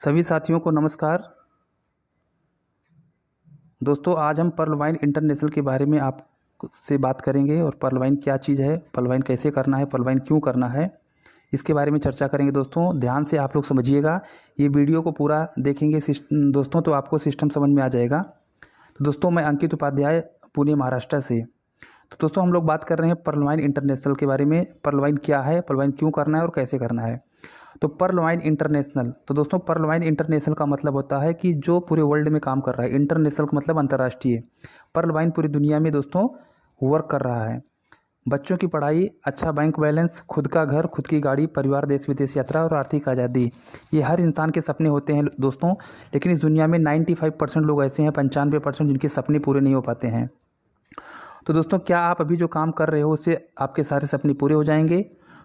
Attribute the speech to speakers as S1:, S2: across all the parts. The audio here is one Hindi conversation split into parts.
S1: सभी साथियों को नमस्कार। दोस्तों, आज हम पर्ल वाइन इंटरनेशनल के बारे में आप से बात करेंगे और पर्ल वाइन क्या चीज़ है, पर्ल वाइन कैसे करना है, पर्ल वाइन क्यों करना है, इसके बारे में चर्चा करेंगे। दोस्तों ध्यान से आप लोग समझिएगा, ये वीडियो को पूरा देखेंगे दोस्तों तो आपको सिस्टम समझ में आ जाएगा। तो दोस्तों मैं अंकित उपाध्याय, पुणे महाराष्ट्र से। तो दोस्तों हम लोग बात कर रहे हैं पर्ल वाइन इंटरनेशनल के बारे में। पर्ल वाइन क्या है, पर्ल वाइन क्यों करना है और कैसे करना है। तो पर्ल वाइन इंटरनेशनल, तो दोस्तों पर्ल वाइन इंटरनेशनल का मतलब होता है कि जो पूरे वर्ल्ड में काम कर रहा है। इंटरनेशनल का मतलब अंतर्राष्ट्रीय। पर्ल वाइन पूरी दुनिया में दोस्तों वर्क कर रहा है। बच्चों की पढ़ाई, अच्छा बैंक बैलेंस, खुद का घर, खुद की गाड़ी, परिवार, देश विदेश यात्रा और आर्थिक आज़ादी, ये हर इंसान के सपने होते हैं दोस्तों। लेकिन इस दुनिया में 95% लोग ऐसे हैं, 95% जिनके सपने पूरे नहीं हो पाते हैं। तो दोस्तों क्या आप अभी जो काम कर रहे हो उससे आपके सारे सपने पूरे हो जाएंगे?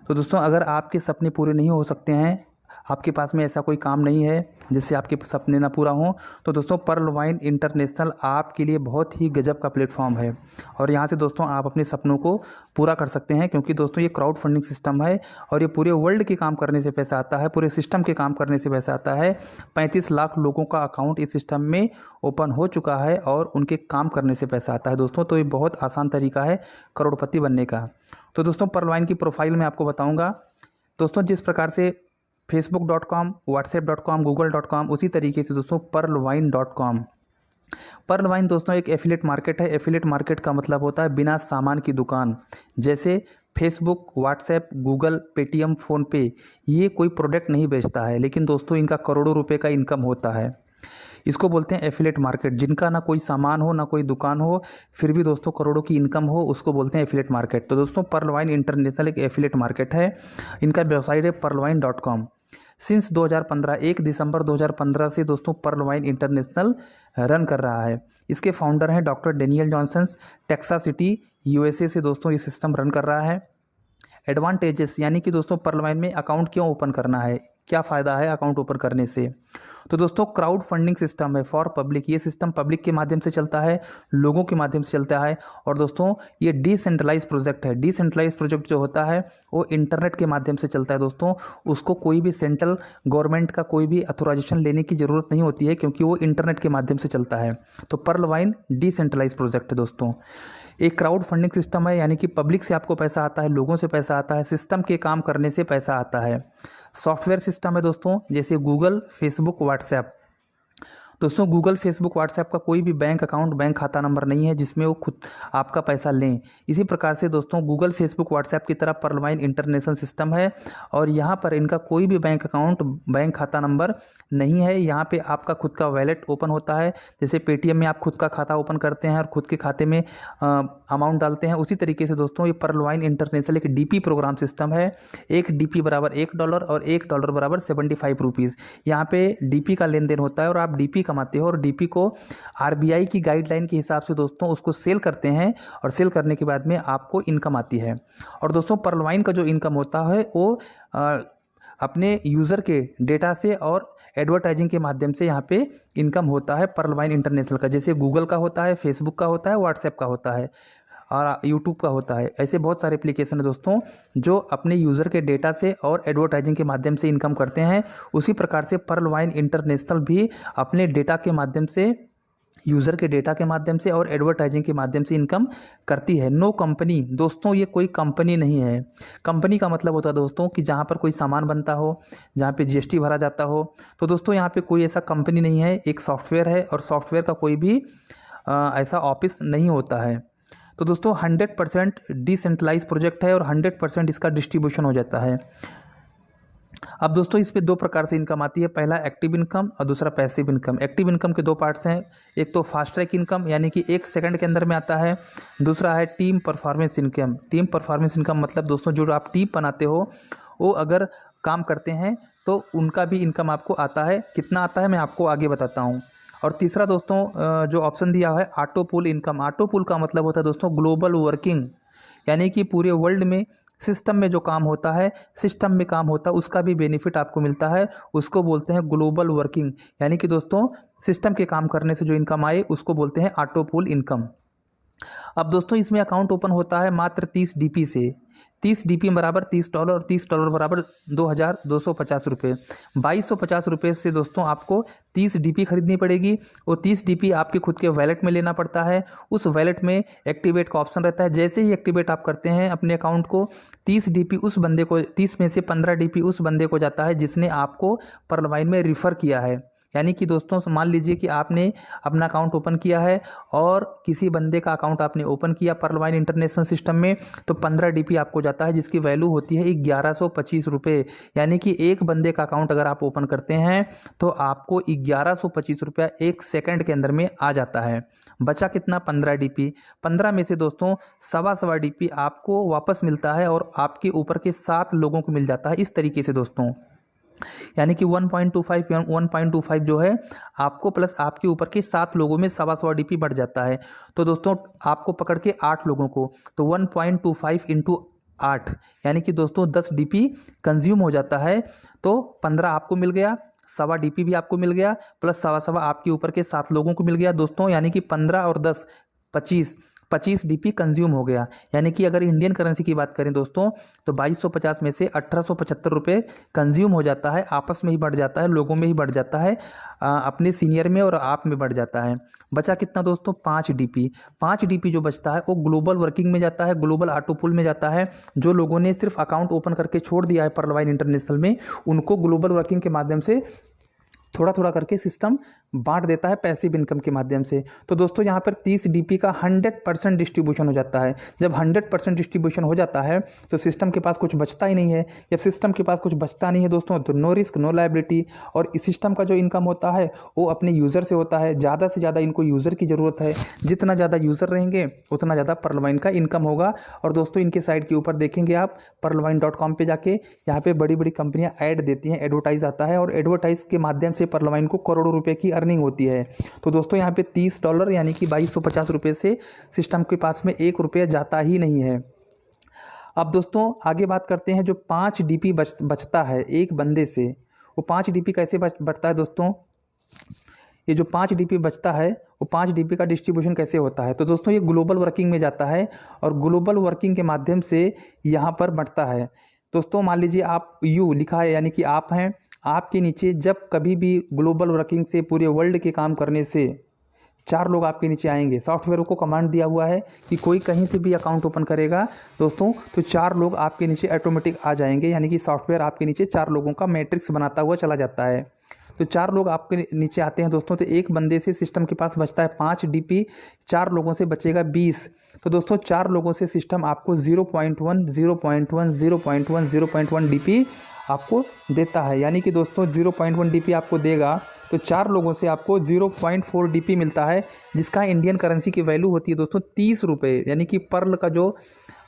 S1: तो दोस्तों अगर आपके सपने पूरे नहीं हो सकते हैं, आपके पास में ऐसा कोई काम नहीं है जिससे आपके सपने ना पूरा हों, तो दोस्तों पर्ल वाइन इंटरनेशनल आपके लिए बहुत ही गजब का प्लेटफॉर्म है। और यहाँ से दोस्तों आप अपने सपनों को पूरा कर सकते हैं, क्योंकि दोस्तों ये क्राउड फंडिंग सिस्टम है और ये पूरे वर्ल्ड के काम करने से पैसा आता है, पूरे सिस्टम के काम करने से पैसा आता है। 35 लाख लोगों का अकाउंट इस सिस्टम में ओपन हो चुका है और उनके काम करने से पैसा आता है दोस्तों। तो ये बहुत आसान तरीका है करोड़पति बनने का। तो दोस्तों पर्ल वाइन की प्रोफाइल मैं आपको बताऊंगा। दोस्तों जिस प्रकार से facebook.com, whatsapp.com, google.com, उसी तरीके से दोस्तों perlwine.com। पर्ल वाइन दोस्तों एक एफिलेट मार्केट है। एफिलेट मार्केट का मतलब होता है बिना सामान की दुकान। जैसे Facebook, WhatsApp, Google, Paytm, PhonePe, ये कोई प्रोडक्ट नहीं बेचता है, लेकिन दोस्तों इनका करोड़ों रुपए का इनकम होता है। इसको बोलते हैं एफिलेट मार्केट। जिनका ना कोई सामान हो, ना कोई दुकान हो, फिर भी दोस्तों करोड़ों की इनकम हो, उसको बोलते हैं एफिलेट मार्केट। तो दोस्तों पर्ल वाइन इंटरनेशनल एक एफिलेट मार्केट है। इनका वेबसाइट है perlwine.com। सिंस 2015, 1 दिसंबर 2015 से दोस्तों पर्ल वाइन इंटरनेशनल रन कर रहा है। इसके फाउंडर हैं doctor Daniel Johnson, Texas city, USA से दोस्तों ये सिस्टम रन कर रहा है। एडवांटेजेस, यानी कि दोस्तों पर्ल वाइन में अकाउंट क्यों ओपन करना है, क्या फ़ायदा है अकाउंट ओपन करने से। तो दोस्तों क्राउड फंडिंग सिस्टम है फॉर पब्लिक। ये सिस्टम पब्लिक के माध्यम से चलता है, लोगों के माध्यम से चलता है। और दोस्तों ये डिसेंट्रलाइज प्रोजेक्ट है। डिसेंट्रलाइज प्रोजेक्ट जो होता है वो इंटरनेट के माध्यम से चलता है दोस्तों। उसको कोई भी सेंट्रल गवर्नमेंट का कोई भी अथोराइजेशन लेने की ज़रूरत नहीं होती है, क्योंकि वो इंटरनेट के माध्यम से चलता है। तो पर्ल वाइन डिसेंट्रलाइज प्रोजेक्ट है दोस्तों। एक क्राउड फंडिंग सिस्टम है, यानी कि पब्लिक से आपको पैसा आता है, लोगों से पैसा आता है, सिस्टम के काम करने से पैसा आता है। सॉफ्टवेयर सिस्टम है दोस्तों, जैसे गूगल, फेसबुक, व्हाट्सएप। दोस्तों गूगल, फेसबुक, व्हाट्सएप का कोई भी बैंक अकाउंट, बैंक खाता नंबर नहीं है जिसमें वो खुद आपका पैसा लें। इसी प्रकार से दोस्तों गूगल, फेसबुक, व्हाट्सएप की तरह पर्ल वाइन इंटरनेशनल सिस्टम है और यहाँ पर इनका कोई भी बैंक अकाउंट, बैंक खाता नंबर नहीं है। यहाँ पे आपका खुद का वैलेट ओपन होता है। जैसे पेटीएम में आप खुद का खाता ओपन करते हैं और खुद के खाते में अमाउंट डालते हैं, उसी तरीके से दोस्तों ये पर्ल वाइन इंटरनेशनल एक डीपी प्रोग्राम सिस्टम है। एक डीपी बराबर $1 और $1 बराबर 75 रुपीज़। यहाँ पे डीपी का लेन देन होता है और आप डीपी कमाते हो और डीपी को आरबीआई की गाइडलाइन के हिसाब से दोस्तों उसको सेल करते हैं और सेल करने के बाद में आपको इनकम आती है। और दोस्तों पर्ल वाइन का जो इनकम होता है वो अपने यूज़र के डेटा से और एडवर्टाइजिंग के माध्यम से यहाँ पे इनकम होता है पर्ल वाइन इंटरनेशनल का। जैसे गूगल का होता है, फेसबुक का होता है, व्हाट्सएप का होता है और यूट्यूब का होता है। ऐसे बहुत सारे एप्लीकेशन है दोस्तों जो अपने यूज़र के डेटा से और एडवर्टाइजिंग के माध्यम से इनकम करते हैं। उसी प्रकार से पर्ल वाइन इंटरनेशनल भी अपने डेटा के माध्यम से, यूज़र के डेटा के माध्यम से और एडवर्टाइजिंग के माध्यम से इनकम करती है। नो कंपनी, दोस्तों ये कोई कंपनी नहीं है। कंपनी का मतलब होता है दोस्तों कि जहाँ पर कोई सामान बनता हो, जहाँ पे जीएसटी भरा जाता हो। तो दोस्तों यहाँ पे कोई ऐसा कंपनी नहीं है, एक सॉफ्टवेयर है और सॉफ्टवेयर का कोई भी ऐसा ऑफिस नहीं होता है। तो दोस्तों 100% डिसेंट्रलाइज प्रोजेक्ट है और 100% इसका डिस्ट्रीब्यूशन हो जाता है। अब दोस्तों इस पे दो प्रकार से इनकम आती है, पहला एक्टिव इनकम और दूसरा पैसिव इनकम। एक्टिव इनकम के दो पार्ट्स हैं, एक तो फास्ट ट्रैक इनकम यानी कि 1 सेकंड के अंदर में आता है, दूसरा है team performance income. Team performance income मतलब दोस्तों जो आप टीम बनाते हो वो अगर काम करते हैं तो उनका भी इनकम आपको आता है। कितना आता है मैं आपको आगे बताता हूँ। और तीसरा दोस्तों जो ऑप्शन दिया है auto pool income. Auto pool का मतलब होता है दोस्तों ग्लोबल वर्किंग, यानी कि पूरे वर्ल्ड में सिस्टम में जो काम होता है, सिस्टम में काम होता है उसका भी बेनिफिट आपको मिलता है, उसको बोलते हैं ग्लोबल वर्किंग। यानी कि दोस्तों सिस्टम के काम करने से जो इनकम आए उसको बोलते हैं ऑटो पूल इनकम। अब दोस्तों इसमें अकाउंट ओपन होता है मात्र 30 डीपी से। 30 DP बराबर $30 और $30 बराबर 2250 रुपये। 2250 रुपये से दोस्तों आपको 30 DP खरीदनी पड़ेगी और 30 DP आपके खुद के वैलेट में लेना पड़ता है। उस वैलेट में एक्टिवेट का ऑप्शन रहता है। जैसे ही एक्टिवेट आप करते हैं अपने अकाउंट को, 30 DP उस बंदे को, 30 में से 15 DP उस बंदे को जाता है जिसने आपको पर्लवाइन में रिफ़र किया है। यानी कि दोस्तों मान लीजिए कि आपने अपना अकाउंट ओपन किया है और किसी बंदे का अकाउंट आपने ओपन किया पर्लवाइन इंटरनेशनल सिस्टम में, तो 15 DP आपको जाता है जिसकी वैल्यू होती है 1125 रुपये। यानी कि एक बंदे का अकाउंट अगर आप ओपन करते हैं तो आपको 1125 रुपया 1 सेकंड के अंदर में आ जाता है। बचा कितना? 15 DP। 15 में से दोस्तों 1.25 DP आपको वापस मिलता है और आपके ऊपर के 7 लोगों को मिल जाता है। इस तरीके से दोस्तों, यानी कि 1.25 जो है आपको प्लस आपके ऊपर के 7 लोगों में 1.25 DP बढ़ जाता है। तो दोस्तों आपको पकड़ के 8 लोगों को, तो 1.25 इंटू 8 यानी कि दोस्तों 10 DP कंज्यूम हो जाता है। तो 15 आपको मिल गया, 1.25 DP भी आपको मिल गया, प्लस 1.25 आपके ऊपर के 7 लोगों को मिल गया दोस्तों। यानी कि 15 और 10 25 DP कंज्यूम हो गया। यानी कि अगर इंडियन करेंसी की बात करें दोस्तों तो 2250 में से 1875 रुपये कंज्यूम हो जाता है। आपस में ही बढ़ जाता है, लोगों में ही बढ़ जाता है, अपने सीनियर में और आप में बढ़ जाता है। बचा कितना दोस्तों? 5 DP। 5 DP जो बचता है वो ग्लोबल वर्किंग में जाता है, ग्लोबल ऑटो पुल में जाता है। जो लोगों ने सिर्फ अकाउंट ओपन करके छोड़ दिया है पर्लवाइन इंटरनेशनल में, उनको ग्लोबल वर्किंग के माध्यम से थोड़ा थोड़ा करके सिस्टम बांट देता है पैसिव इनकम के माध्यम से। तो दोस्तों यहाँ पर 30 DP का 100% डिस्ट्रीब्यूशन हो जाता है। जब 100% डिस्ट्रीब्यूशन हो जाता है तो सिस्टम के पास कुछ बचता ही नहीं है। जब सिस्टम के पास कुछ बचता नहीं है दोस्तों तो नो रिस्क नो लायबिलिटी। और इस सिस्टम का जो इनकम होता है वो अपने यूज़र से होता है। ज़्यादा से ज़्यादा इनको यूज़र की ज़रूरत है। जितना ज़्यादा यूज़र रहेंगे उतना ज़्यादा पर्लवाइन का इनकम होगा। और दोस्तों इनके साइट के ऊपर देखेंगे आप पर्लवाइन.com पे जाके, यहाँ पे बड़ी बड़ी कंपनियाँ ऐड देती हैं, एडवर्टाइज आता है और एडवर्टाइज के माध्यम से पर्लवाइन को करोड़ों रुपए की अर्निंग होती है। तो दोस्तों यहाँ पे $30 यानी कि 2250 रुपये से सिस्टम के पास में 1 रुपया जाता ही नहीं है। अब दोस्तों आगे बात करते हैं, जो 5 DP बचता है एक बंदे से, वो 5 DP कैसे बढ़ता है दोस्तों? ये जो 5 DP बचता है वो 5 DP का डिस्ट्रीब्यूशन कैसे होता है? तो दोस्तों ये ग्लोबल वर्किंग में जाता है और ग्लोबल वर्किंग के माध्यम से यहाँ पर बढ़ता है। दोस्तों मान लीजिए आप यू लिखा है यानी कि आप हैं, आपके नीचे जब कभी भी ग्लोबल वर्किंग से पूरे वर्ल्ड के काम करने से 4 लोग आपके नीचे आएंगे, सॉफ्टवेयर को कमांड दिया हुआ है कि कोई कहीं से भी अकाउंट ओपन करेगा दोस्तों तो 4 लोग आपके नीचे ऑटोमेटिक आ जाएंगे। यानी कि सॉफ्टवेयर आपके नीचे 4 लोगों का मैट्रिक्स बनाता हुआ चला जाता है। तो 4 लोग आपके नीचे आते हैं दोस्तों, तो एक बंदे से सिस्टम के पास बचता है 5 DP, 4 लोगों से बचेगा 20। तो दोस्तों 4 लोगों से सिस्टम आपको 0.1 0.1 0.1 0.1 DP आपको देता है। यानी कि दोस्तों 0.1 DP आपको देगा तो 4 लोगों से आपको 0.4 DP मिलता है, जिसका इंडियन करेंसी की वैल्यू होती है दोस्तों 30 रुपये। यानी कि पर्ल का जो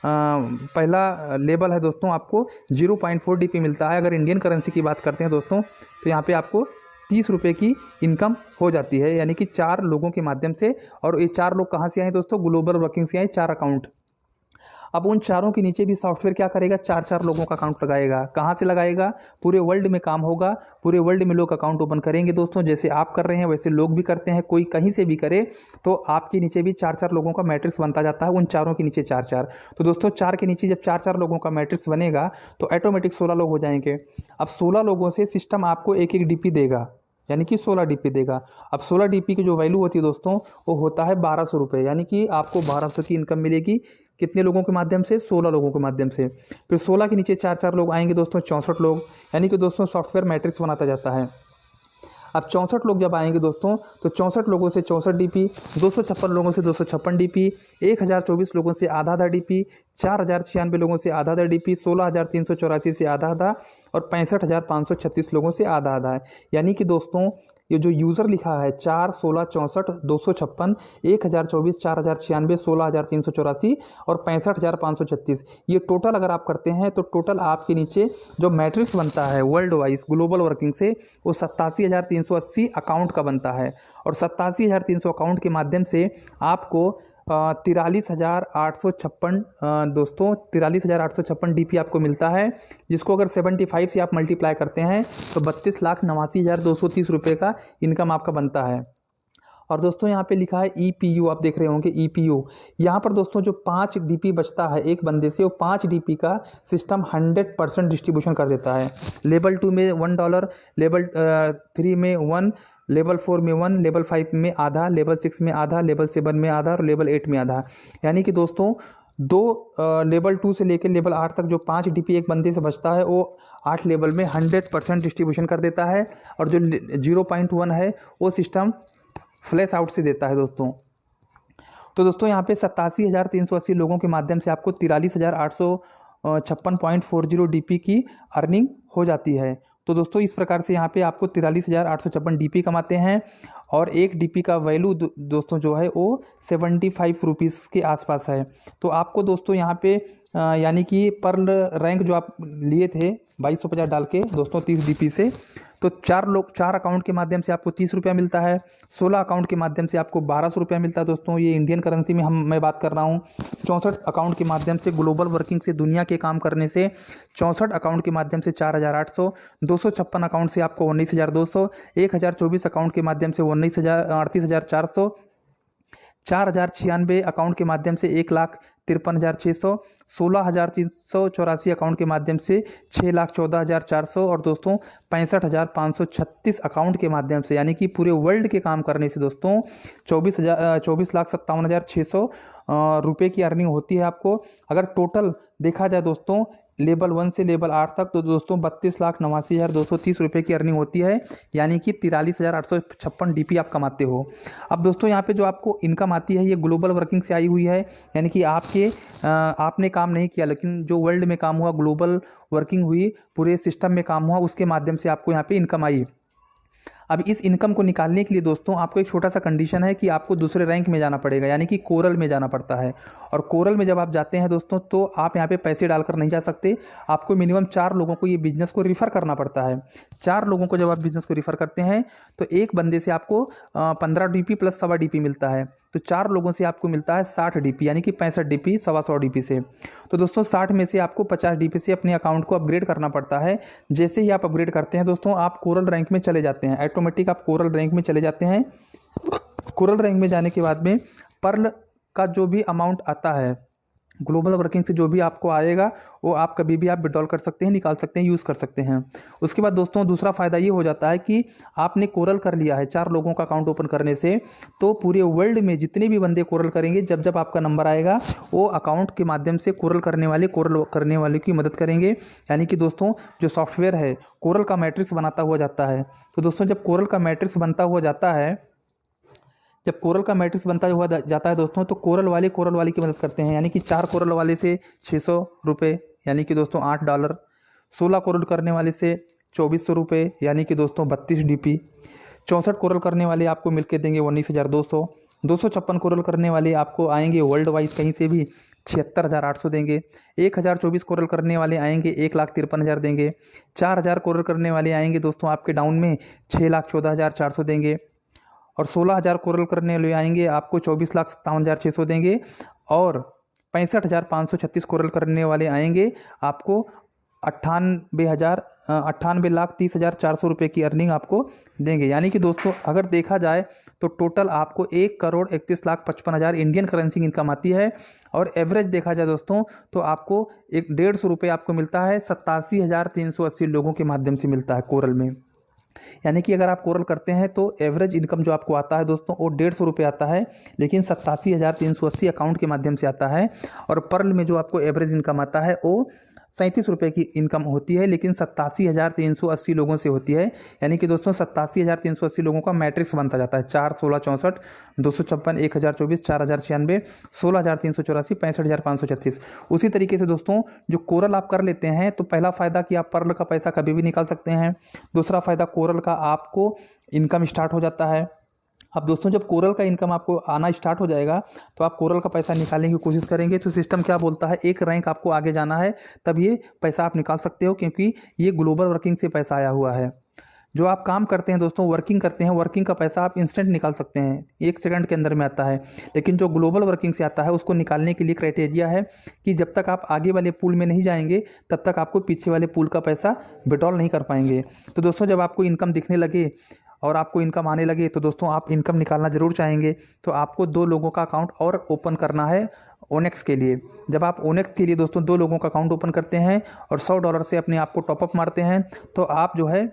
S1: पहला लेवल है दोस्तों आपको 0.4 DP मिलता है। अगर इंडियन करेंसी की बात करते हैं दोस्तों तो यहाँ पे आपको 30 रुपये की इनकम हो जाती है। यानी कि 4 लोगों के माध्यम से। और ये 4 लोग कहाँ से आए दोस्तों? ग्लोबल वर्किंग से आए, 4 अकाउंट। अब उन चारों के नीचे भी सॉफ्टवेयर क्या करेगा? 4 लोगों का अकाउंट लगाएगा। कहाँ से लगाएगा? पूरे वर्ल्ड में काम होगा, पूरे वर्ल्ड में लोग अकाउंट ओपन करेंगे दोस्तों। जैसे आप कर रहे हैं वैसे लोग भी करते हैं, कोई कहीं से भी करे तो आपके नीचे भी 4 लोगों का मैट्रिक्स बनता जाता है। उन चारों के नीचे 4। तो दोस्तों 4 के नीचे जब 4 लोगों का मैट्रिक्स बनेगा तो ऑटोमेटिक 16 लोग हो जाएंगे। अब 16 लोगों से सिस्टम आपको 1 DP देगा, यानी कि 16 DP देगा। अब 16 DP की जो वैल्यू होती है दोस्तों वो होता है 1200 रुपये। यानी कि आपको 1200 की इनकम मिलेगी। कितने लोगों के माध्यम से? 16 लोगों के माध्यम से। फिर 16 के नीचे 4 लोग आएंगे दोस्तों, 64 लोग। यानी कि दोस्तों सॉफ्टवेयर मैट्रिक्स बनाता जाता है। अब 64 लोग जब आएंगे दोस्तों तो 64 लोगों से 64 DP, 256 लोगों से 256 DP, 1024 लोगों से आधा DP, 4096 लोगों से आधा DP, 16384 से आधा और 65536 लोगों से आधा है। यानी कि दोस्तों ये जो यूज़र लिखा है 4, 16, 64, 256, 1024, 4096, 16384 और 65536, ये टोटल अगर आप करते हैं तो टोटल आपके नीचे जो मैट्रिक्स बनता है वर्ल्ड वाइज ग्लोबल वर्किंग से वो 87,380 अकाउंट का बनता है। और 87,300 अकाउंट के माध्यम से आपको 43,856 दोस्तों 43,856 DP आपको मिलता है, जिसको अगर 75 से आप मल्टीप्लाई करते हैं तो 32,89,230 रुपये का इनकम आपका बनता है। और दोस्तों यहाँ पे लिखा है EPU, आप देख रहे होंगे EPU। यहाँ पर दोस्तों जो 5 DP बचता है एक बंदे से, वो 5 DP का सिस्टम 100% डिस्ट्रीब्यूशन कर देता है। लेवल 2 में $1, लेवल 3 में 1, लेवल 4 में 1, लेवल 5 में आधा, लेवल 6 में आधा, लेवल 7 में आधा और लेवल 8 में आधा। यानी कि दोस्तों लेवल 2 से लेकर लेवल 8 तक जो 5 DP एक बंदे से बचता है वो 8 लेवल में 100% डिस्ट्रीब्यूशन कर देता है। और जो 0.1 है वो सिस्टम फ्लैश आउट से देता है दोस्तों। तो दोस्तों यहाँ पे 87,380 लोगों के माध्यम से आपको 43,856.40 DP की अर्निंग हो जाती है। तो दोस्तों इस प्रकार से यहाँ पे आपको 43,856 DP कमाते हैं और एक DP का वैल्यू दोस्तों जो है वो 75 रुपीज़ के आसपास है। तो आपको दोस्तों यहाँ पे यानी कि पर्ल रैंक जो आप लिए थे 2250 डाल के दोस्तों 30 DP से, तो 4 अकाउंट के माध्यम से आपको 30 रुपया मिलता है। 16 अकाउंट के माध्यम से आपको 1200 रुपया मिलता है दोस्तों, ये इंडियन करेंसी में मैं बात कर रहा हूँ। 64 अकाउंट के माध्यम से ग्लोबल वर्किंग से दुनिया के काम करने से 64 अकाउंट के माध्यम से 4,800, 256 अकाउंट से आपको 19,200, 1024 अकाउंट के माध्यम से 38,400, 4,096 अकाउंट के माध्यम से 1,53,600, 16,384 अकाउंट के माध्यम से 6,14,400 और दोस्तों 65,536 अकाउंट के माध्यम से, यानी कि पूरे वर्ल्ड के काम करने से दोस्तों 24,57,600 रुपये की अर्निंग होती है आपको। अगर टोटल देखा जाए दोस्तों लेवल 1 से लेवल 8 तक, तो दोस्तों 32,89,230 रुपये की अर्निंग होती है, यानी कि 43,856 DP आप कमाते हो। अब दोस्तों यहाँ पे जो आपको इनकम आती है ये ग्लोबल वर्किंग से आई हुई है, यानी कि आपने काम नहीं किया, लेकिन जो वर्ल्ड में काम हुआ, ग्लोबल वर्किंग हुई, पूरे सिस्टम में काम हुआ, उसके माध्यम से आपको यहाँ पे इनकम आई। अब इस इनकम को निकालने के लिए दोस्तों आपको एक छोटा सा कंडीशन है कि आपको दूसरे रैंक में जाना पड़ेगा, यानी कि कोरल में जाना पड़ता है। और कोरल में जब आप जाते हैं दोस्तों तो आप यहाँ पे पैसे डालकर नहीं जा सकते, आपको मिनिमम 4 लोगों को ये बिजनेस को रिफ़र करना पड़ता है। 4 लोगों को जब आप बिजनेस को रिफ़र करते हैं तो एक बंदे से आपको 15 DP प्लस 1.25 DP मिलता है। तो 4 लोगों से आपको मिलता है 60 DP, यानी कि 65 DP 125 DP से। तो दोस्तों 60 में से आपको 50 DP से अपने अकाउंट को अपग्रेड करना पड़ता है। जैसे ही आप अपग्रेड करते हैं दोस्तों आप कोरल रैंक में चले जाते हैं, ऑटोमेटिक आप कोरल रैंक में चले जाते हैं। कोरल रैंक में जाने के बाद में पर्ल का जो भी अमाउंट आता है ग्लोबल वर्किंग से, जो भी आपको आएगा वो आप कभी भी आप विड्रॉल कर सकते हैं, निकाल सकते हैं, यूज़ कर सकते हैं। उसके बाद दोस्तों दूसरा फ़ायदा ये हो जाता है कि आपने कोरल कर लिया है 4 लोगों का अकाउंट ओपन करने से, तो पूरे वर्ल्ड में जितने भी बंदे कोरल करेंगे, जब जब आपका नंबर आएगा वो अकाउंट के माध्यम से कोरल करने वाले की मदद करेंगे। यानी कि दोस्तों जो सॉफ्टवेयर है कोरल का मैट्रिक्स बनाता हुआ जाता है। तो दोस्तों जब कोरल का मैट्रिक्स बनता हुआ जाता है, जब कोरल का मैट्रिक्स बनता हुआ जाता है दोस्तों, तो कोरल वाले की मदद करते हैं। यानी कि 4 कोरल वाले से 600 रुपये, यानी कि दोस्तों $8। 16 कोरल करने वाले से 2400 रुपये, यानी कि दोस्तों 32 DP। 64 कोरल करने वाले आपको मिलके देंगे 19,200। 256 कोरल करने वाले आपको आएंगे वर्ल्ड वाइज कहीं से भी 76,800 देंगे। 1,024 कोरल करने वाले आएंगे 1,53,000 देंगे। 4,000 कोरल करने वाले आएंगे दोस्तों आपके डाउन में 6,14,400 देंगे। और 16,000 कोरल करने वाले आएंगे आपको 24,57,600 देंगे। और 65,536 कोरल करने वाले आएंगे आपको 98,30,400 रुपये की अर्निंग आपको देंगे। यानी कि दोस्तों अगर देखा जाए तो टोटल आपको 1,31,55,000 इंडियन करेंसी इनकम आती है। और एवरेज देखा जाए दोस्तों तो आपको 150 रुपये आपको मिलता है, 87,380 लोगों के माध्यम से मिलता है कोरल में। यानी कि अगर आप कोरल करते हैं तो एवरेज इनकम जो आपको आता है दोस्तों वो 150 रुपये आता है, लेकिन 87,380 अकाउंट के माध्यम से आता है। और पर्ल में जो आपको एवरेज इनकम आता है वो 37 रुपये की इनकम होती है, लेकिन 87,380 लोगों से होती है। यानी कि दोस्तों 87,380 लोगों का मैट्रिक्स बनता जाता है 4, 16, 64, 256, 1,024, 4,096, 16,384, 65,536। उसी तरीके से दोस्तों जो कोरल आप कर लेते हैं तो पहला फ़ायदा कि आप पर्ल का पैसा कभी भी निकाल सकते हैं। दूसरा फ़ायदा कोरल का आपको इनकम स्टार्ट हो जाता है। अब दोस्तों जब कोरल का इनकम आपको आना स्टार्ट हो जाएगा तो आप कोरल का पैसा निकालने की कोशिश करेंगे तो सिस्टम क्या बोलता है, एक रैंक आपको आगे जाना है तब ये पैसा आप निकाल सकते हो, क्योंकि ये ग्लोबल वर्किंग से पैसा आया हुआ है। जो आप काम करते हैं दोस्तों, वर्किंग करते हैं, वर्किंग का पैसा आप इंस्टेंट निकाल सकते हैं, 1 सेकंड के अंदर में आता है। लेकिन जो ग्लोबल वर्किंग से आता है उसको निकालने के लिए क्राइटेरिया है कि जब तक आप आगे वाले पूल में नहीं जाएंगे तब तक आपको पीछे वाले पूल का पैसा विड्रॉल नहीं कर पाएंगे। तो दोस्तों जब आपको इनकम दिखने लगे और आपको इनकम आने लगे, तो दोस्तों आप इनकम निकालना ज़रूर चाहेंगे, तो आपको 2 लोगों का अकाउंट और ओपन करना है ओनेक्स के लिए। जब आप ओनेक्स के लिए दोस्तों 2 लोगों का अकाउंट ओपन करते हैं और $100 से अपने आप को टॉपअप मारते हैं, तो आप जो है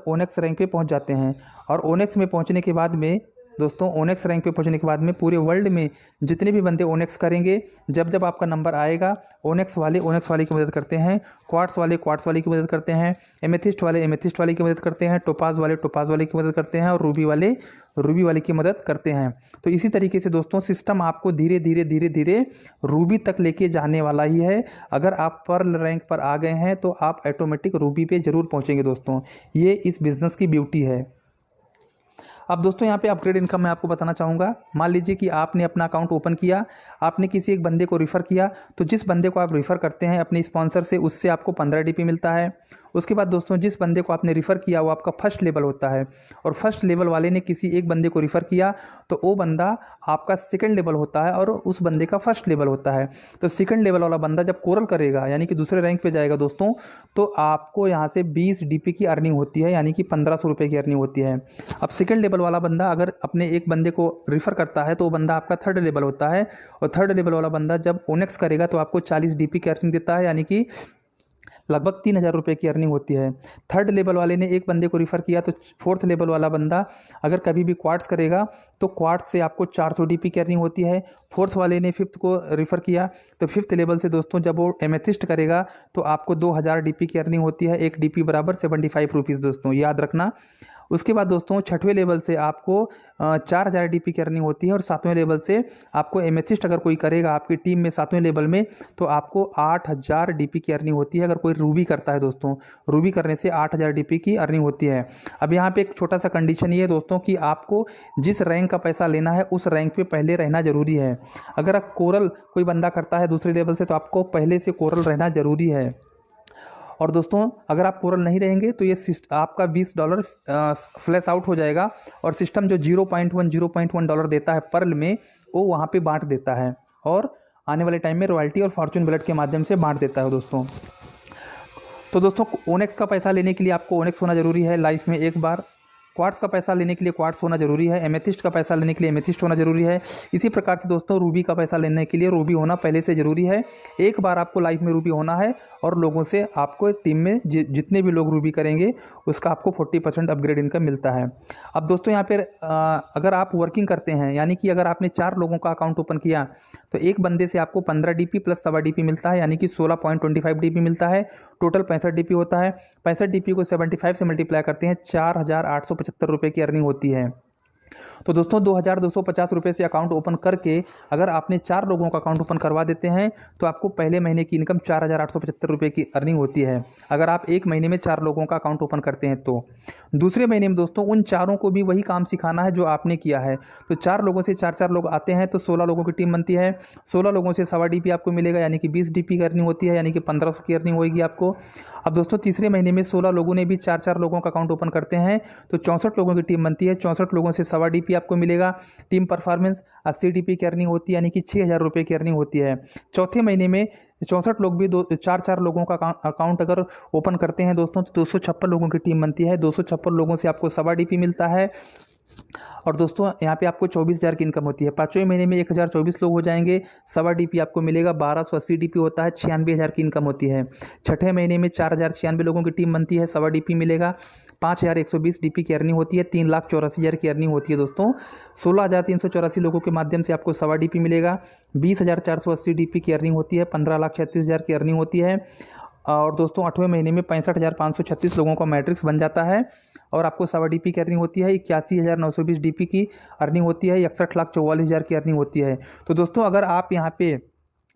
S1: ओनेक्स रैंक पे पहुंच जाते हैं। और ओनेक्स में पहुंचने के बाद में दोस्तों, ओनेक्स रैंक पे पहुंचने के बाद में पूरे वर्ल्ड में जितने भी बंदे ओनेक्स करेंगे, जब जब आपका नंबर आएगा, ओनेक्स वाले की मदद करते हैं, क्वार्ट्स वाले की मदद करते हैं, एमेथिस्ट वाले की मदद करते हैं, टोपाज वाले की मदद करते हैं, और रूबी वाले की मदद करते हैं। तो इसी तरीके से दोस्तों सिस्टम आपको धीरे धीरे रूबी तक लेके जाने वाला ही है। अगर आप पर्ल रैंक पर आ गए हैं तो आप ऑटोमेटिक रूबी पे ज़रूर पहुँचेंगे दोस्तों। ये इस बिज़नेस की ब्यूटी है। अब दोस्तों यहाँ पे अपग्रेड इनकम मैं आपको बताना चाहूँगा। मान लीजिए कि आपने अपना अकाउंट ओपन किया, आपने किसी एक बंदे को रिफ़र किया, तो जिस बंदे को आप रिफ़र करते हैं अपने स्पॉन्सर से, उससे आपको 15 DP मिलता है। उसके बाद दोस्तों जिस बंदे को आपने रिफ़र किया वो आपका फर्स्ट लेवल होता है, और फर्स्ट लेवल वाले ने किसी एक बंदे को रिफ़र किया तो वो बंदा आपका सेकंड लेवल होता है और उस बंदे का फर्स्ट लेवल होता है। तो सेकंड लेवल वाला बंदा जब कोरल करेगा, यानी कि दूसरे रैंक पे जाएगा दोस्तों, तो आपको यहाँ से 20 DP की अर्निंग होती है, यानी कि 1500 रुपये की अर्निंग होती है। अब सेकंड लेवल वाला बंदा अगर अपने एक बंदे को रिफ़र करता है तो वो बंदा आपका थर्ड लेवल होता है, और थर्ड लेवल वाला बंदा जब ओनेक्स करेगा तो आपको 40 DP की अर्निंग देता है, यानी कि लगभग 3000 रुपये की अर्निंग होती है। थर्ड लेवल वाले ने एक बंदे को रिफ़र किया, तो फोर्थ लेवल वाला बंदा अगर कभी भी क्वार्ट्स करेगा तो क्वार्ट्स से आपको 400 DP की अर्निंग होती है। फोर्थ वाले ने फिफ्थ को रिफ़र किया तो फिफ्थ लेवल से दोस्तों जब वो एमेथिस्ट करेगा तो आपको 2000 DP की अर्निंग होती है। 1 DP बराबर 75 रुपीज़ दोस्तों, याद रखना। उसके बाद दोस्तों छठवें लेवल से आपको 4000 DP की अर्निंग होती है, और सातवें लेवल से आपको एमेथिस्ट अगर कोई करेगा आपकी टीम में सातवें लेवल में, तो आपको 8000 DP की अर्निंग होती है। अगर कोई रूबी करता है दोस्तों, रूबी करने से 8000 DP की अर्निंग होती है। अब यहाँ पे एक छोटा सा कंडीशन ये है दोस्तों कि आपको जिस रैंक का पैसा लेना है उस रैंक पे पहले रहना ज़रूरी है। अगर आप कोरल कोई बंदा करता है दूसरे लेवल से, तो आपको पहले से कोरल रहना ज़रूरी है। और दोस्तों अगर आप कोरल नहीं रहेंगे तो ये आपका $20 फ्लैश आउट हो जाएगा, और सिस्टम जो $0.1 देता है पर्ल में, वो वहाँ पे बांट देता है, और आने वाले टाइम में रॉयल्टी और फॉर्चून बुलेट के माध्यम से बांट देता है दोस्तों। तो दोस्तों ओनेक्स का पैसा लेने के लिए आपको ओनेक्स होना ज़रूरी है लाइफ में एक बार, क्वार्ट्स का पैसा लेने के लिए क्वार्ट्स होना ज़रूरी है, एमेथिस्ट का पैसा लेने के लिए एमेथिस्ट होना ज़रूरी है। इसी प्रकार से दोस्तों रूबी का पैसा लेने के लिए रूबी होना पहले से ज़रूरी है। एक बार आपको लाइफ में रूबी होना है, और लोगों से आपको टीम में जितने भी लोग रूबी करेंगे उसका आपको 40% अपग्रेड इनकम मिलता है। अब दोस्तों यहाँ पर अगर आप वर्किंग करते हैं, यानी कि अगर आपने 4 लोगों का अकाउंट ओपन किया तो एक बंदे से आपको 15 DP प्लस 1.25 DP मिलता है, यानी कि 16.25 DP मिलता है। टोटल 65 DP होता है। 65 DP को 75 से मल्टीप्लाई करते हैं, 4875 रुपये की अर्निंग होती है। तो दोस्तों 2250 रुपये से अकाउंट ओपन करके अगर आपने 4 लोगों का अकाउंट ओपन करवा देते हैं तो आपको पहले महीने की इनकम 4875 रुपये की अर्निंग होती है, अगर आप एक महीने में 4 लोगों का अकाउंट ओपन करते हैं तो। दूसरे महीने में दोस्तों उन चारों को भी वही काम सिखाना है जो आपने किया है। तो 4 लोगों से 4 लोग आते हैं तो 16 लोगों की टीम बनती है। 16 लोगों से 1.25 DP आपको मिलेगा, यानी कि 20 DP की अर्निंग होती है, यानी कि 1500 की अर्निंग होगी आपको। अब दोस्तों तीसरे महीने में 16 लोगों ने भी 4 लोगों का अकाउंट ओपन करते हैं तो 64 लोगों की टीम बनती है। 64 लोगों से 1.25 DP आपको मिलेगा। टीम परफॉर्मेंस 80 DP की अर्निंग होती है, यानी कि 6000 रुपये की अर्निंग होती है। चौथे महीने में 64 लोग भी 4 लोगों का अकाउंट अगर ओपन करते हैं दोस्तों तो 256 लोगों की टीम बनती है। 256 लोगों से आपको 1.25 DP मिलता है, और दोस्तों यहाँ पे आपको 24,000 की इनकम होती है। 5वें महीने में 1024 लोग हो जाएंगे, 1.25 DP आपको मिलेगा। 1280 DP होता है, 96,000 की इनकम होती है। छठे महीने में 4096 लोगों की टीम बनती है, 1.25 DP मिलेगा। 5120 DP की अर्निंग होती है। 3,84,000 की अर्निंग होती है दोस्तों। 16,384 लोगों के माध्यम से आपको 1.25 DP मिलेगा। 20,480 DP की अर्निंग होती है। 15,36,000 की अर्निंग होती है। और दोस्तों 8वें महीने में 65,536 लोगों का मैट्रिक्स बन जाता है, और आपको 1.25 DP की अर्निंग होती है। 81,920 DP की अर्निंग होती है। 61,44,000 की अर्निंग होती है। तो दोस्तों अगर आप यहाँ पे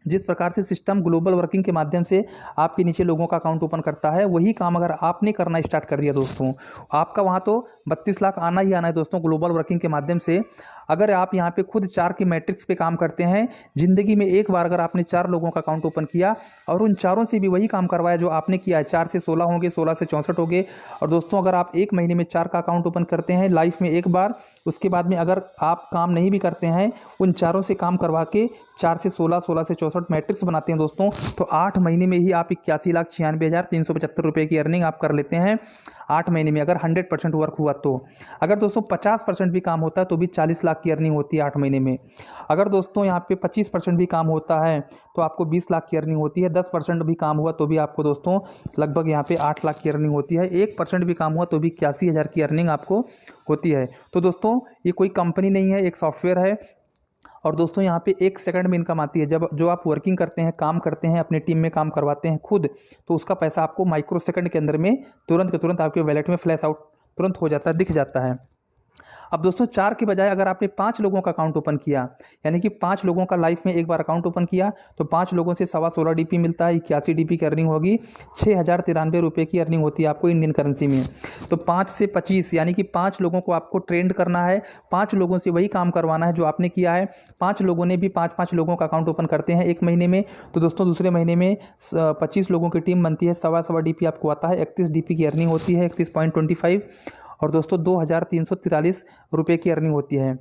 S1: जिस प्रकार से सिस्टम ग्लोबल वर्किंग के माध्यम से आपके नीचे लोगों का अकाउंट ओपन करता है, वही काम अगर आपने करना स्टार्ट कर दिया दोस्तों, आपका वहाँ तो 32 लाख आना ही आना है दोस्तों ग्लोबल वर्किंग के माध्यम से। अगर आप यहाँ पे खुद 4 के मैट्रिक्स पे काम करते हैं, ज़िंदगी में एक बार अगर आपने 4 लोगों का अकाउंट ओपन किया और उन चारों से भी वही काम करवाया जो आपने किया है, 4 से 16 होंगे, 16 से 64 होंगे। और दोस्तों अगर आप एक महीने में 4 का अकाउंट ओपन करते हैं लाइफ में एक बार, उसके बाद में अगर आप काम नहीं भी करते हैं, उन चारों से काम करवा के 4 से 16, 16 से 64 मैट्रिक्स बनाते हैं दोस्तों, तो 8 महीने में ही आप 81,96,375 रुपये की अर्निंग आप कर लेते हैं। 8 महीने में अगर 100% वर्क हुआ तो। अगर दोस्तों 50% भी काम होता है तो भी 40 लाख की अर्निंग होती है 8 महीने में। अगर दोस्तों यहाँ पे 25% भी काम होता है तो आपको 20 लाख की अर्निंग होती है। 10% भी काम हुआ तो भी आपको दोस्तों लगभग यहाँ पे 8 लाख की अर्निंग होती है। 1% भी काम हुआ तो भी 81,000 की अर्निंग आपको होती है। तो दोस्तों ये कोई कंपनी नहीं है, एक सॉफ्टवेयर है। और दोस्तों यहाँ पे 1 सेकंड में इनकम आती है। जब जो आप वर्किंग करते हैं, काम करते हैं, अपने टीम में काम करवाते हैं खुद, तो उसका पैसा आपको माइक्रो सेकंड के अंदर में तुरंत के तुरंत आपके वैलेट में फ्लैश आउट तुरंत हो जाता है, दिख जाता है। अब दोस्तों 4 के बजाय अगर आपने 5 लोगों का अकाउंट ओपन किया, यानी कि 5 लोगों का लाइफ में एक बार अकाउंट ओपन किया, तो 5 लोगों से 16.5 DP मिलता है। 81 DP की अर्निंग होगी। 6,093 रुपये की अर्निंग होती है आपको इंडियन करेंसी में। तो 5 से 25 यानी कि 5 लोगों को आपको ट्रेंड करना है, 5 लोगों से वही काम करवाना है जो आपने किया है। 5 लोगों ने भी 5-5 लोगों का अकाउंट ओपन करते हैं एक महीने में, तो दोस्तों दूसरे महीने में 25 लोगों की टीम बनती है। 1.25 DP आपको आता है। 31 DP की अर्निंग होती है, 31.25। और दोस्तों 2,343 रुपये की अर्निंग होती है।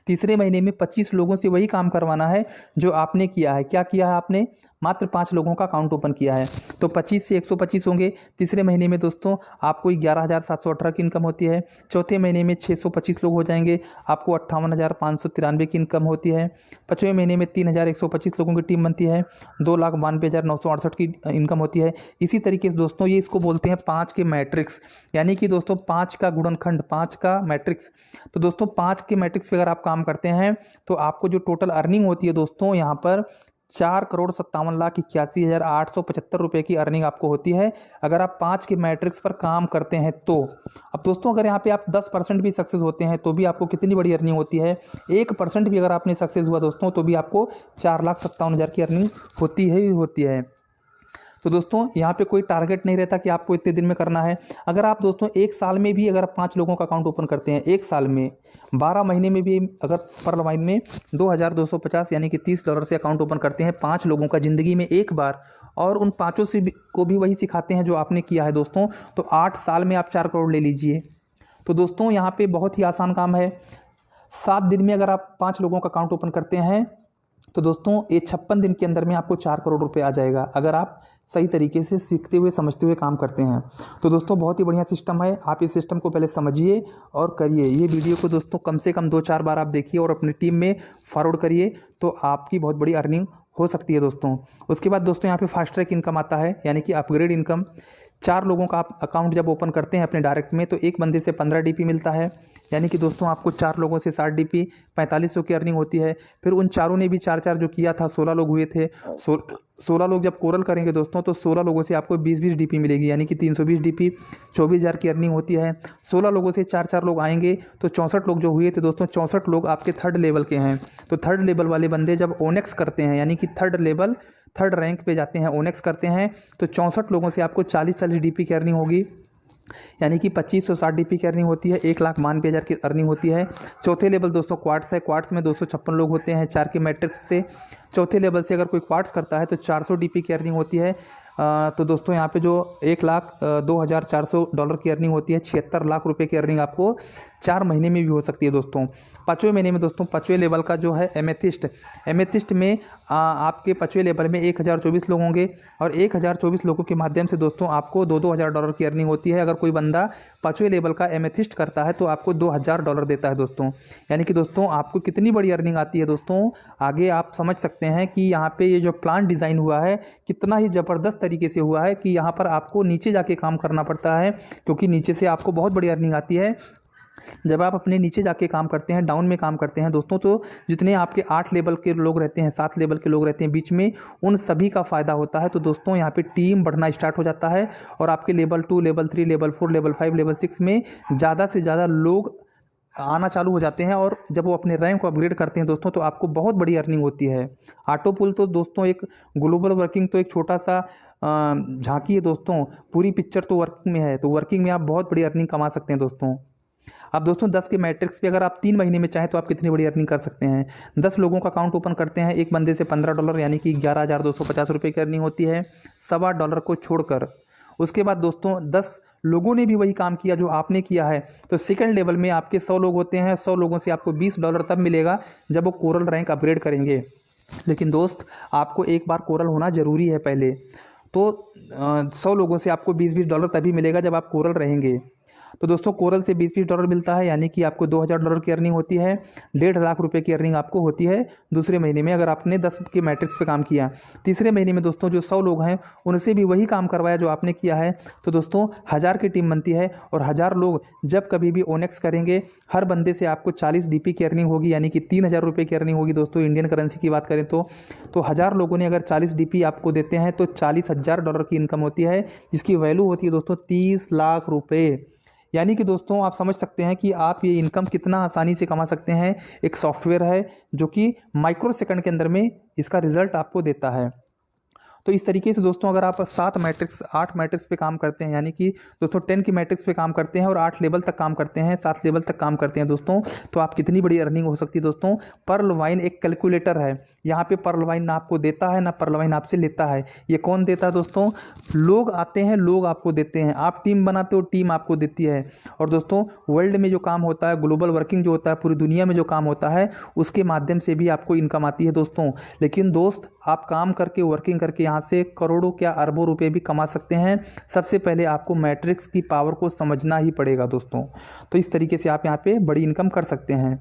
S1: तीसरे महीने में 25 लोगों से वही काम करवाना है जो आपने किया है। क्या किया है आपने? मात्र 5 लोगों का अकाउंट ओपन किया है, तो 25 से 125 होंगे। तीसरे महीने में दोस्तों आपको 11,718 की इनकम होती है। चौथे महीने में 625 लोग हो जाएंगे, आपको 58,593 की इनकम होती है। पाँचवें महीने में 3,125 लोगों की टीम बनती है, 2,92,968 की इनकम होती है। इसी तरीके से दोस्तों ये इसको बोलते हैं 5 के मैट्रिक्स, यानी कि दोस्तों 5 का गुणनखंड, 5 का मैट्रिक्स। तो दोस्तों 5 के मैट्रिक्स पे अगर आप काम करते हैं तो आपको जो टोटल अर्निंग होती है दोस्तों यहाँ पर 4,57,81,875 रुपये की अर्निंग आपको होती है अगर आप 5 के मैट्रिक्स पर काम करते हैं तो। अब दोस्तों अगर यहाँ पे आप 10% भी सक्सेस होते हैं तो भी आपको कितनी बड़ी अर्निंग होती है। 1% भी अगर आपने सक्सेस हुआ दोस्तों तो भी आपको 4,57,000 की अर्निंग होती है ही होती है। तो दोस्तों यहाँ पे कोई टारगेट नहीं रहता कि आपको इतने दिन में करना है। अगर आप दोस्तों 1 साल में भी अगर 5 लोगों का अकाउंट ओपन करते हैं, 1 साल में 12 महीने में भी अगर पर्ल वाइन में 2,250 यानी कि $30 से अकाउंट ओपन करते हैं 5 लोगों का ज़िंदगी में एक बार, और उन 5 से को भी वही सिखाते हैं जो आपने किया है दोस्तों, तो 8 साल में आप 4 करोड़ ले लीजिए। तो दोस्तों यहाँ पर बहुत ही आसान काम है। 7 दिन में अगर आप 5 लोगों का अकाउंट ओपन करते हैं तो दोस्तों ये 56 दिन के अंदर में आपको 4 करोड़ रुपए आ जाएगा अगर आप सही तरीके से सीखते हुए समझते हुए काम करते हैं। तो दोस्तों बहुत ही बढ़िया सिस्टम है, आप इस सिस्टम को पहले समझिए और करिए। ये वीडियो को दोस्तों कम से कम 2-4 बार आप देखिए और अपनी टीम में फॉरवर्ड करिए, तो आपकी बहुत बड़ी अर्निंग हो सकती है दोस्तों। उसके बाद दोस्तों यहाँ पे फास्ट ट्रैक इनकम आता है, यानी कि अपग्रेड इनकम। 4 लोगों का आप अकाउंट जब ओपन करते हैं अपने डायरेक्ट में तो एक बंदे से 15 DP मिलता है, यानी कि दोस्तों आपको 4 लोगों से 60 DP 4500 की अर्निंग होती है। फिर उन चारों ने भी 4-4 जो किया था, 16 लोग हुए थे। 16 लोग जब कोरल करेंगे दोस्तों तो 16 लोगों से आपको 20-20 DP मिलेगी, यानी कि 320 DP 24,000 की अर्निंग होती है। 16 लोगों से 4-4 लोग आएंगे तो 64 लोग जो हुए थे दोस्तों, 64 लोग आपके 3rd लेवल के हैं। तो 3rd लेवल वाले बंदे जब ओनेक्स करते हैं, यानी कि 3rd रैंक पे जाते हैं, ओनेक्स करते हैं, तो 64 लोगों से आपको 40-40 DP की अर्निंग होगी, यानी कि 2560 DP की अर्निंग होती है। 1,92,000 की अर्निंग होती है। चौथे लेवल दोस्तों क्वार्ट्स है, क्वार्ट्स में 256 लोग होते हैं 4 के मैट्रिक्स से। चौथे लेवल से अगर कोई क्वार्ट्स करता है तो 400 DP की अर्निंग होती है। तो दोस्तों यहाँ पे जो $1,02,400 की अर्निंग होती है, 76 लाख रुपए की अर्निंग आपको 4 महीने में भी हो सकती है दोस्तों। 5वें महीने में दोस्तों 5वें लेवल का जो है एमेथिस्ट में आपके 5वें लेवल में 1,024 लोग होंगे और 1,024 लोगों के माध्यम से दोस्तों आपको $2,000 की अर्निंग होती है। अगर कोई बंदा 5वें लेवल का एमेथिस्ट करता है तो आपको $2,000 देता है दोस्तों। यानी कि दोस्तों आपको कितनी बड़ी अर्निंग आती है दोस्तों, आगे आप समझ सकते हैं कि यहाँ पे ये जो प्लान डिज़ाइन हुआ है कितना ही ज़बरदस्त तरीके से हुआ है कि यहाँ पर आपको नीचे जाके काम करना पड़ता है, क्योंकि नीचे से आपको बहुत बड़ी अर्निंग आती है। जब आप अपने नीचे जाके काम करते हैं, डाउन में काम करते हैं दोस्तों, तो जितने आपके 8 लेवल के लोग रहते हैं, 7 लेवल के लोग रहते हैं बीच में, उन सभी का फ़ायदा होता है। तो दोस्तों यहाँ पे टीम बढ़ना स्टार्ट हो जाता है और आपके level 2, level 3, level 4, level 5, level 6 में ज़्यादा से ज़्यादा लोग आना चालू हो जाते हैं। और जब वो अपने रैंक को अपग्रेड करते हैं दोस्तों तो आपको बहुत बड़ी अर्निंग होती है। ऑटोपुल तो दोस्तों एक ग्लोबल वर्किंग तो एक छोटा सा झांकी है दोस्तों, पूरी पिक्चर तो वर्किंग में है। तो वर्किंग में आप बहुत बड़ी अर्निंग कमा सकते हैं दोस्तों। अब दोस्तों 10 के मैट्रिक्स पे अगर आप 3 महीने में चाहें तो आप कितनी बड़ी अर्निंग कर सकते हैं। 10 लोगों का अकाउंट ओपन करते हैं, एक बंदे से $15 यानी कि 11,250 रुपये की अर्निंग होती है, $1.25 को छोड़कर। उसके बाद दोस्तों 10 लोगों ने भी वही काम किया जो आपने किया है, तो सेकंड लेवल में आपके 100 लोग होते हैं। 100 लोगों से आपको $20 तब मिलेगा जब वो कोरल रैंक अपग्रेड करेंगे। लेकिन दोस्त आपको एक बार कोरल होना ज़रूरी है पहले। तो 100 लोगों से आपको $20-20 तभी मिलेगा जब आप कोरल रहेंगे। तो दोस्तों कोरल से $20-20 मिलता है, यानी कि आपको $2000 की अर्निंग होती है। 1.5 लाख रुपए की अर्निंग आपको होती है दूसरे महीने में, अगर आपने 10 के मैट्रिक्स पे काम किया। तीसरे महीने में दोस्तों जो 100 लोग हैं उनसे भी वही काम करवाया जो आपने किया है, तो दोस्तों 1000 की टीम बनती है और 1000 लोग जब कभी भी ओनेक्स करेंगे, हर बंदे से आपको 40 DP की अर्निंग होगी, यानी कि 3000 रुपये की अर्निंग होगी। दोस्तों इंडियन करेंसी की बात करें तो 1000 लोगों ने अगर 40 DP आपको देते हैं तो $40,000 की इनकम होती है, जिसकी वैल्यू होती है दोस्तों 30 लाख रुपये। यानी कि दोस्तों आप समझ सकते हैं कि आप ये इनकम कितना आसानी से कमा सकते हैं। एक सॉफ्टवेयर है जो कि माइक्रो सेकंड के अंदर में इसका रिजल्ट आपको देता है। तो इस तरीके से दोस्तों अगर आप 8 मैट्रिक्स पे काम करते हैं, यानी कि दोस्तों 10 की मैट्रिक्स पे काम करते हैं और 8 लेवल तक काम करते हैं, 7 लेवल तक काम करते हैं दोस्तों, तो आप कितनी बड़ी अर्निंग हो सकती है दोस्तों। पर्ल वाइन एक कैलकुलेटर है, यहाँ पे पर्ल वाइन ना आपको देता है ना पर्ल वाइन आपसे लेता है। ये कौन देता है दोस्तों? लोग आते हैं, लोग आपको देते हैं, आप टीम बनाते हो, टीम आपको देती है। और दोस्तों वर्ल्ड में जो काम होता है, ग्लोबल वर्किंग जो होता है, पूरी दुनिया में जो काम होता है, उसके माध्यम से भी आपको इनकम आती है दोस्तों। लेकिन दोस्त आप काम करके, वर्किंग करके यहाँ से करोड़ों क्या अरबों रुपए भी कमा सकते हैं। सबसे पहले आपको मैट्रिक्स की पावर को समझना ही पड़ेगा दोस्तों। तो इस तरीके से आप यहाँ पे बड़ी इनकम कर सकते हैं।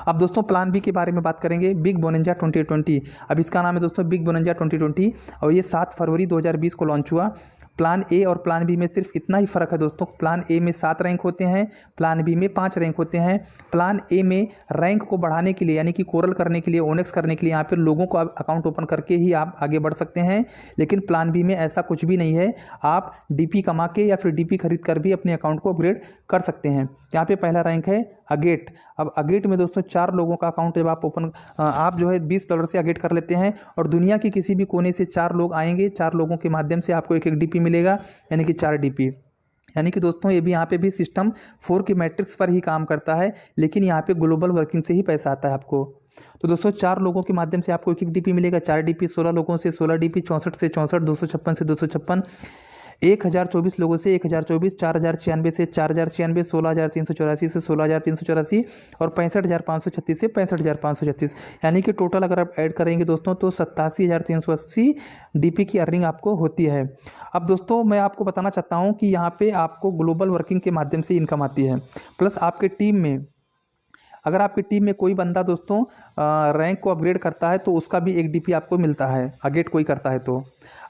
S1: अब दोस्तों प्लान बी के बारे में बात करेंगे, बिग बोनंजा 2020। अब इसका नाम है दोस्तों बिग बोनंजा 2020 और ये 7 फरवरी 2020 को लॉन्च हुआ। प्लान ए और प्लान बी में सिर्फ इतना ही फ़र्क है दोस्तों, प्लान ए में 7 रैंक होते हैं, प्लान बी में 5 रैंक होते हैं। प्लान ए में रैंक को बढ़ाने के लिए, यानी कि कोरल करने के लिए, ओनेक्स करने के लिए यहाँ पर लोगों को अकाउंट ओपन करके ही आप आगे बढ़ सकते हैं। लेकिन प्लान बी में ऐसा कुछ भी नहीं है, आप DP कमा के या फिर DP खरीद कर भी अपने अकाउंट को अपग्रेड कर सकते हैं। यहाँ पे पहला रैंक है अगेट। अब अगेट में दोस्तों 4 लोगों का अकाउंट जब आप जो है $20 से अगेट कर लेते हैं और दुनिया के किसी भी कोने से 4 लोग आएंगे, 4 लोगों के माध्यम से आपको एक DP मिलेगा, यानी कि 4 DP। यानी कि दोस्तों ये भी यहाँ पे भी सिस्टम 4 की मैट्रिक्स पर ही काम करता है, लेकिन यहाँ पे ग्लोबल वर्किंग से ही पैसा आता है आपको। तो दोस्तों 4 लोगों के माध्यम से आपको एक DP मिलेगा, 4 DP, 16 लोगों से 16 DP, 64 से 64, 256 से 256, 1024 लोगों से 1024, 4096 से 4096, 16384 से 16384 और 65536 से 65536, यानी कि टोटल अगर आप ऐड करेंगे दोस्तों तो 87,380 DP की अर्निंग आपको होती है। अब दोस्तों मैं आपको बताना चाहता हूँ कि यहाँ पे आपको ग्लोबल वर्किंग के माध्यम से इनकम आती है, प्लस आपके टीम में, अगर आपकी टीम में कोई बंदा दोस्तों रैंक को अपग्रेड करता है तो उसका भी एक DP आपको मिलता है, अगेट कोई करता है तो।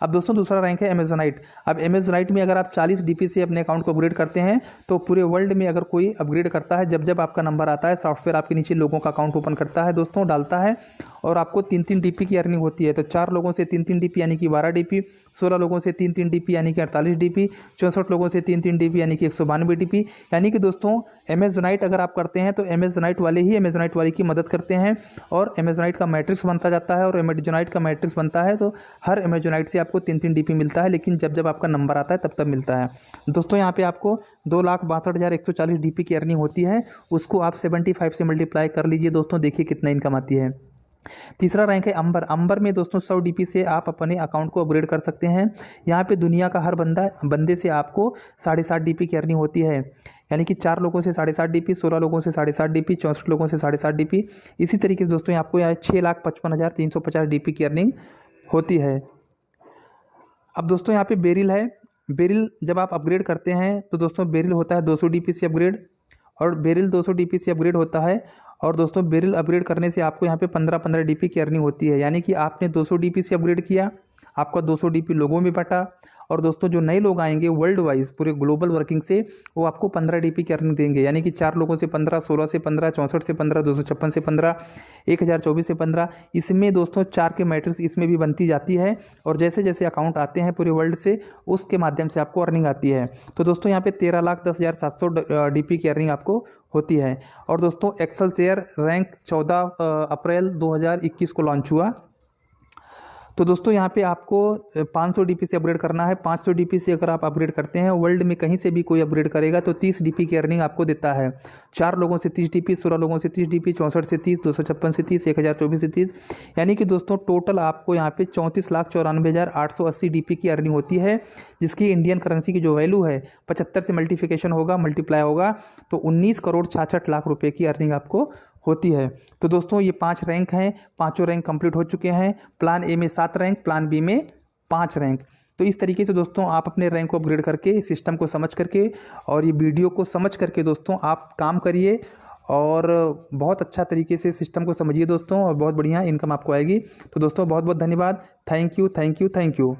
S1: अब दोस्तों दूसरा रैंक है अमेजोनाइट। अब अमेजोनाइट में अगर आप 40 DP से अपने अकाउंट को अपग्रेड करते हैं तो पूरे वर्ल्ड में अगर कोई अपग्रेड करता है, जब जब आपका नंबर आता है, सॉफ्टवेयर आपके नीचे लोगों का अकाउंट ओपन करता है दोस्तों, डालता है और आपको 3-3 DP की अर्निंग होती है। तो 4 लोगों से 3-3 DP यानी कि 12 DP, 16 लोगों से 3-3 DP यानी कि 48 DP, 64 लोगों से 3-3 DP यानी कि 192 DP। यानी कि दोस्तों अमेजोनाइट अगर आप करते हैं तो अमेजोनाइट वाले ही अमेजोनाइट वाले की मदद करते हैं और अमेजोनाइट का मैट्रिक्स बनता जाता है और अमेजोनाइट का मैट्रिक्स बनता है तो हर अमेजोनाइट से आपको 3-3 DP मिलता है, लेकिन जब जब आपका नंबर आता है तब तब मिलता है दोस्तों। यहाँ पे आपको 2,62,140 DP की अर्निंग होती है, उसको आप 75 से मल्टीप्लाई कर लीजिए दोस्तों, देखिए कितना इनकम आती है। तीसरा रैंक है अंबर। अंबर में दोस्तों 100 DP से आप अपने अकाउंट को अपग्रेड कर सकते हैं। यहाँ पे दुनिया का हर बंदे से आपको 7.5 DP की अर्निंग होती है, यानी कि 4 लोगों से 7.5 DP, 16 लोगों से 7.5 DP, 64 लोगों से 7.5 DP। इसी तरीके से दोस्तों आपको यहाँ 6,55,350 DP की अर्निंग होती है। अब दोस्तों यहाँ पे बेरिल है। बेरिल जब आप अपग्रेड करते हैं तो दोस्तों बेरिल होता है 200 DP से अपग्रेड, और बेरिल 200 DP से अपग्रेड होता है। और दोस्तों बेरिल अपग्रेड करने से आपको यहाँ पे 15-15 DP की अर्निंग होती है, यानी कि आपने 200 DP से अपग्रेड किया, आपका 200 DP लोगों में बटा, और दोस्तों जो नए लोग आएंगे वर्ल्ड वाइज पूरे ग्लोबल वर्किंग से, वो आपको 15 DP की अर्निंग देंगे, यानी कि 4 लोगों से 15, 16 से 15, 64 से 15, 256 से 15, 1024 से 15। इसमें दोस्तों 4 के मैट्रिक्स इसमें भी बनती जाती है, और जैसे जैसे अकाउंट आते हैं पूरे वर्ल्ड से उसके माध्यम से आपको अर्निंग आती है। तो दोस्तों यहाँ पे 13,10,700 DP की अर्निंग आपको होती है। और दोस्तों एक्सेल शेयर रैंक 14 अप्रैल 2021 को लॉन्च हुआ। तो दोस्तों यहाँ पे आपको 500 DP से अपग्रेड करना है। 500 DP से अगर आप अपग्रेड करते हैं, वर्ल्ड में कहीं से भी कोई अपग्रेड करेगा तो 30 DP की अर्निंग आपको देता है। 4 लोगों से 30 DP, 16 लोगों से 30 DP, 64 से 30, 256 से 30, 1024 से 30, यानी कि दोस्तों टोटल आपको यहाँ पे 34,94,880 DP की अर्निंग होती है, जिसकी इंडियन करेंसी की जो वैल्यू है 75 से मल्टीप्लिकेशन होगा, मल्टीप्लाई होगा तो 19,66,00,000 रुपये की अर्निंग आपको होती है। तो दोस्तों ये 5 रैंक हैं, पाँचों रैंक कंप्लीट हो चुके हैं। प्लान ए में 7 रैंक, प्लान बी में 5 रैंक। तो इस तरीके से दोस्तों आप अपने रैंक को अपग्रेड करके, सिस्टम को समझ करके और ये वीडियो को समझ करके दोस्तों आप काम करिए और बहुत अच्छा तरीके से सिस्टम को समझिए दोस्तों, और बहुत बढ़िया इनकम आपको आएगी। तो दोस्तों बहुत बहुत धन्यवाद। Thank you, thank you, thank you.